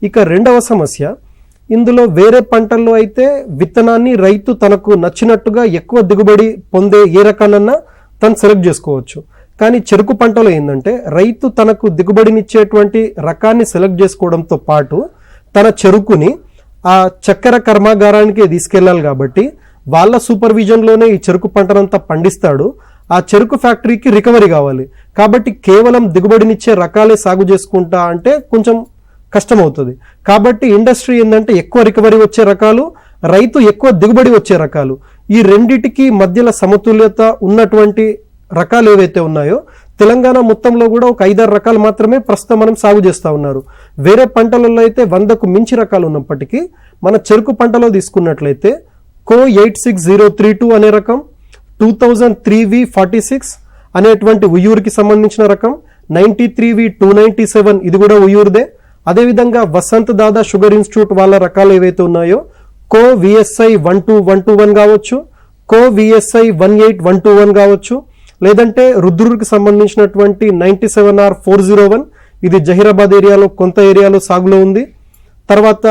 ఇక రెండవ సమస్య, ఇందులో వేరే పంటల్లో అయితే విత్తనాన్ని రైతు తనకు నచ్చినట్టుగా ఎక్కువ దిగుబడి పొందే ఏ రకానన్నా తను సెలెక్ట్ చేసుకోవచ్చు. కానీ చెరుకు పంటలో ఏంటంటే రైతు తనకు దిగుబడినిచ్చేటువంటి రకాన్ని సెలెక్ట్ చేసుకోవడంతో పాటు తన చెరుకుని ఆ చక్కెర కర్మాగారానికి తీసుకెళ్ళాలి కాబట్టి వాళ్ళ సూపర్విజన్లోనే ఈ చెరుకు పంటనంతా పండిస్తాడు. ఆ చెరుకు ఫ్యాక్టరీకి రికవరీ కావాలి కాబట్టి కేవలం దిగుబడినిచ్చే రకాలే సాగు చేసుకుంటా అంటే కొంచెం కష్టమవుతుంది. కాబట్టి ఇండస్ట్రీ ఏంటంటే ఎక్కువ రికవరీ వచ్చే రకాలు, రైతు ఎక్కువ దిగుబడి వచ్చే రకాలు, ఈ రెండిటికి మధ్యలో సమతుల్యత ఉన్నటువంటి రకాలు ఏవైతే ఉన్నాయో తెలంగాణ మొత్తంలో కూడా ఒక 5-6 రకాలు మాత్రమే ప్రస్తుతం మనం సాగు చేస్తూ ఉన్నారు. వేరే పంటలలో అయితే 100కు మించి రకాలు ఉన్నప్పటికీ మన చెరుకు పంటలో తీసుకున్నట్లయితే కో 86032 అనే రకం, 2003V46 అనేటువంటి ఉయ్యూరుకి సంబంధించిన రకం, 93V297 ఇది కూడా ఉయ్యూరుదే. అదేవిధంగా వసంత్ దాదా షుగర్ ఇన్స్టిట్యూట్ వాళ్ళ రకాలు ఏవైతే ఉన్నాయో కో VSI 12121 కావచ్చు, కో VSI 18121 కావచ్చు, లేదంటే రుద్రూరుకి సంబంధించినటువంటి 97R401 ఇది జహీరాబాద్ ఏరియాలో కొంత ఏరియాలో సాగులో ఉంది. తర్వాత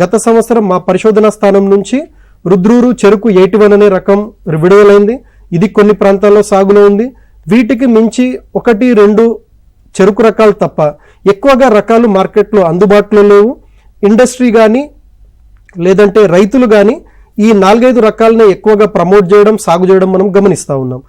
గత సంవత్సరం మా పరిశోధనా స్థానం నుంచి రుద్రూరు చెరుకు 81 అనే రకం విడుదలైంది, ఇది కొన్ని ప్రాంతాల్లో సాగులో ఉంది. వీటికి మించి 1-2 చెరుకు రకాలు తప్ప ఎక్కువగా రకాలు మార్కెట్లో అందుబాటులో లేవు. ఇండస్ట్రీ కానీ లేదంటే రైతులు కానీ ఈ 4-5 రకాలనే ఎక్కువగా ప్రమోట్ చేయడం, సాగు చేయడం మనం గమనిస్తూ ఉన్నాం.